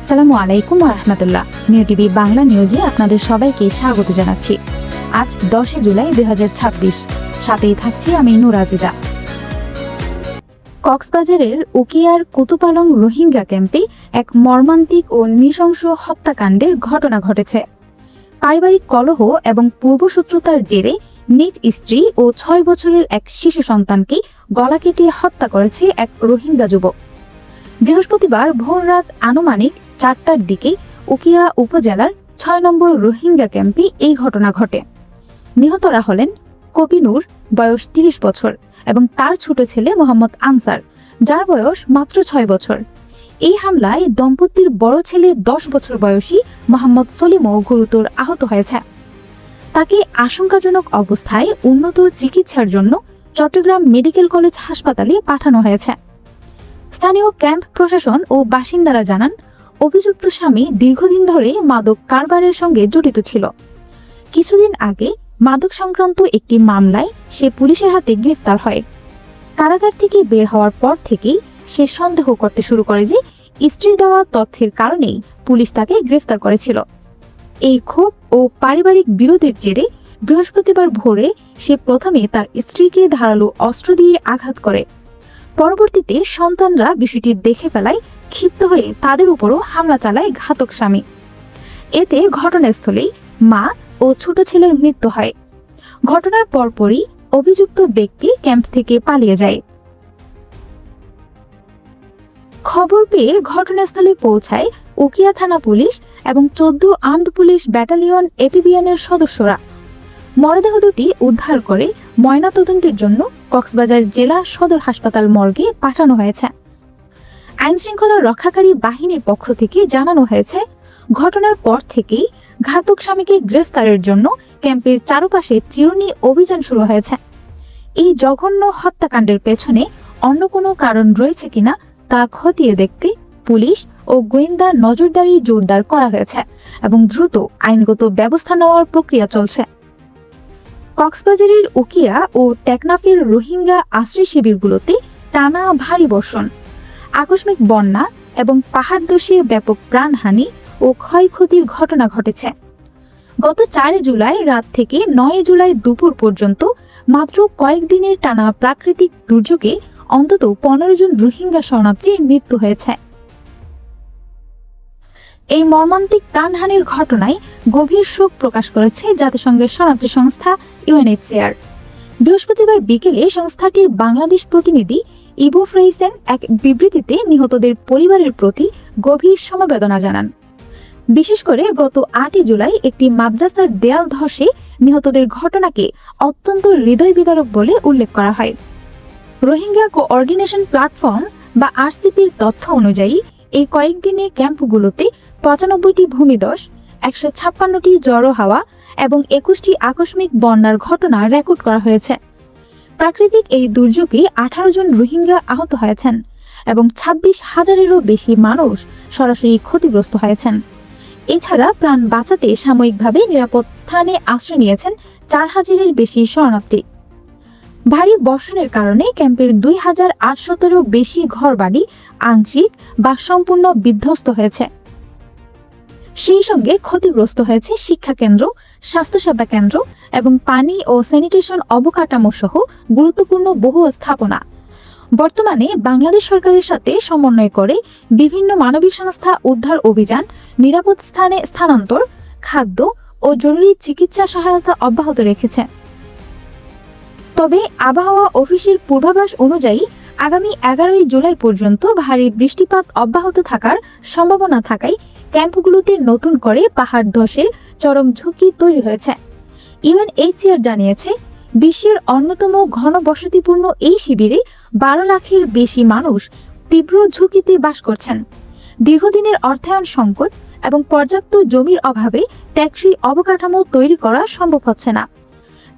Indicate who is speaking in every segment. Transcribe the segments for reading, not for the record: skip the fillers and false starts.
Speaker 1: আসসালামু আলাইকুম ওয়া রাহমাতুল্লাহ। নিউ টিভি বাংলা নিউজে আপনাদের সবাইকে স্বাগত জানাচ্ছি। আজ 10 জুলাই 2026। সাথেই থাকছি আমি নূর আজিজা। কক্সবাজারের উকিয়ার কুতুপালং রোহিঙ্গা ক্যাম্পে এক মর্মান্তিক ও নৃশংস হত্যাকাণ্ডের ঘটনা ঘটেছে। পারিবারিক কলহ এবং পূর্বশত্রুতার জেরে নিজ স্ত্রী ও 6 বছরের এক শিশু সন্তানকে গলা কেটে হত্যা করেছে এক রোহিঙ্গা যুবক। বৃহস্পতিবার ভোররাত আনুমানিক 4টার দিকে উকিয়া উপজেলার 6 নম্বর রোহিঙ্গা ক্যাম্পে এই ঘটনা ঘটে। নিহতরা হলেন কবিনুর, বয়স 30 বছর, এবং তার ছোট ছেলে মোহাম্মদ আনসার, যার বয়স মাত্র 6 বছর। এই হামলায় দম্পতির বড় ছেলে 10 বছর বয়সী মোহাম্মদ সলিমও গুরুতর আহত হয়েছে। তাকে আশঙ্কাজনক অবস্থায় উন্নত চিকিৎসার জন্য চট্টগ্রাম মেডিকেল কলেজ হাসপাতালে পাঠানো হয়েছে। স্থানীয় ক্যাম্প প্রশাসন ও বাসিন্দারা জানান, অভিযুক্ত স্বামী দীর্ঘদিন ধরে মাদক কারবারের সঙ্গে জড়িত ছিল। কিছুদিন আগে মাদক সংক্রান্ত একটি মামলায় সে পুলিশের হাতে গ্রেফতার হয়। কারাগার থেকে বের হওয়ার পর থেকেই সে সন্দেহ করতে শুরু করে যে স্ত্রীর দেওয়া তথ্যের কারণেই পুলিশ তাকে গ্রেফতার করেছিল। এই ক্ষোভ ও পারিবারিক বিরোধের জেরে বৃহস্পতিবার ভোরে সে প্রথমে তার স্ত্রীকে ধারালো অস্ত্র দিয়ে আঘাত করে। পরবর্তীতে সন্তানরা বিষয়টি দেখে ফেলায় ক্ষিপ্ত হয়ে তাদের উপরও হামলা চালায় ঘাতক স্বামী। এতে ঘটনাস্থলেই মা ও ছোট ছেলের মৃত্যু হয়। ঘটনার পরপরই অভিযুক্ত ব্যক্তি ক্যাম্প থেকে পালিয়ে যায়। খবর পেয়ে ঘটনাস্থলে পৌঁছায় উকিয়া থানা পুলিশ এবং 14 আর্মড পুলিশ ব্যাটালিয়ন এপিবিএনের সদস্যরা। মরদেহ দুটি উদ্ধার করে ময়নাতদন্তের জন্য কক্সবাজার জেলা সদর হাসপাতাল মর্গে পাঠানো হয়েছে। আইনশৃঙ্খলা রক্ষাকারী বাহিনীর পক্ষ থেকে জানানো হয়েছে, ঘটনার পর থেকেই ঘাতক স্বামীকে গ্রেফতারের জন্য ক্যাম্পের চারপাশে চিরুনি অভিযান শুরু হয়েছে। এই জঘন্য হত্যাকাণ্ডের পেছনে অন্য কোনো কারণ রয়েছে কিনা তা খতিয়ে দেখতে পুলিশ ও গোয়েন্দা নজরদারি জোরদার করা হয়েছে এবং দ্রুত আইনগত ব্যবস্থা নেওয়ার প্রক্রিয়া চলছে। কক্সবাজারের উকিয়া ও টেকনাফের রোহিঙ্গা আশ্রয় শিবিরগুলোতে টানা ভারী বর্ষণ, আকস্মিক বন্যা এবং পাহাড় ধসে ব্যাপক প্রাণহানি ও ক্ষয়ক্ষতির ঘটনা ঘটেছে। গত 4 জুলাই রাত থেকে 9 জুলাই দুপুর পর্যন্ত মাত্র কয়েকদিনের টানা প্রাকৃতিক দুর্যোগে অন্তত 15 জন রোহিঙ্গা শরণার্থীর মৃত্যু হয়েছে। এই মর্মান্তিক প্রাণহানির ঘটনায় গভীর শোক প্রকাশ করেছে জাতিসংঘের শরণার্থী সংস্থা UNHCR। বৃহস্পতিবার বিকেলে সংস্থাটির বাংলাদেশ প্রতিনিধি ইভো ফ্রেইসেন এক বিবৃতিতে নিহতদের পরিবারের প্রতি গভীর সমবেদনা জানান। বিশেষ করে গত 8 জুলাই একটি মাদ্রাসার দেয়াল ধসে নিহতদের ঘটনাকে অত্যন্ত হৃদয় বিদারক বলে উল্লেখ করা হয়। রোহিঙ্গা কোঅর্ডিনেশন প্ল্যাটফর্ম বা RCPর তথ্য অনুযায়ী এই কয়েকদিনে ক্যাম্পগুলোতে 95টি ভূমিধস, 156টি জড়ো হাওয়া এবং 21টি আকস্মিক বন্যার ঘটনা রেকর্ড করা হয়েছে। প্রাকৃতিক এই দুর্যোগে 18 জন রোহিঙ্গা আহত হয়েছেন এবং 26,000-এরও বেশি মানুষ সরাসরি ক্ষতিগ্রস্ত হয়েছেন। এছাড়া প্রাণ বাঁচাতে সাময়িকভাবে নিরাপদ স্থানে আশ্রয় নিয়েছেন 4,000-এর বেশি শরণার্থী। ভারী বর্ষণের কারণে ক্যাম্পের 2,800-এরও বেশি ঘরবাড়ি আংশিক বা সম্পূর্ণ বিধ্বস্ত হয়েছে। সেই সঙ্গে ক্ষতিগ্রস্ত হয়েছে শিক্ষাকেন্দ্র, স্বাস্থ্যসেবা কেন্দ্র এবং পানি ও স্যানিটেশন অবকাঠামো সহ গুরুত্বপূর্ণ বহু স্থাপনা। বর্তমানে বাংলাদেশ সরকারের সাথে সমন্বয় করে বিভিন্ন মানবিক সংস্থা উদ্ধার অভিযান, নিরাপদ স্থানে স্থানান্তর, খাদ্য ও জরুরি চিকিৎসা সহায়তা অব্যাহত রেখেছে। তবে আবহাওয়া অফিসের পূর্বাভাস অনুযায়ী আগামী 11 জুলাই পর্যন্ত ভারী বৃষ্টিপাত অব্যাহত থাকার সম্ভাবনা থাকায় ক্যাম্পগুলোতে নতুন করে পাহাড় ধসের চরম ঝুঁকি তৈরি হয়েছে। UNHCR জানিয়েছে, বিশ্বের অন্যতম ঘনবসতিপূর্ণ এই শিবিরে 12 লাখের বেশি মানুষ তীব্র ঝুঁকিতে বাস করছেন। দীর্ঘদিনের অর্থায়ন সংকট এবং পর্যাপ্ত জমির অভাবে টেকসই অবকাঠামো তৈরি করা সম্ভব হচ্ছে না।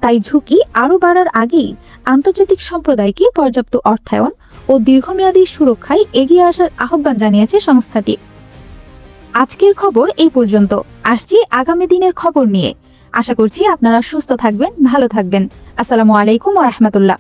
Speaker 1: তাই ঝুঁকি আরও বাড়ার আগেই আন্তর্জাতিক সম্প্রদায়কে পর্যাপ্ত অর্থায়ন ও দীর্ঘমেয়াদী সুরক্ষায় এগিয়ে আসার আহ্বান জানিয়েছে সংস্থাটি। আজকের খবর এই পর্যন্ত। আসছি আগামী দিনের খবর নিয়ে। আশা করছি আপনারা সুস্থ থাকবেন, ভালো থাকবেন। আসসালামু আলাইকুম ওয়া রাহমাতুল্লাহ।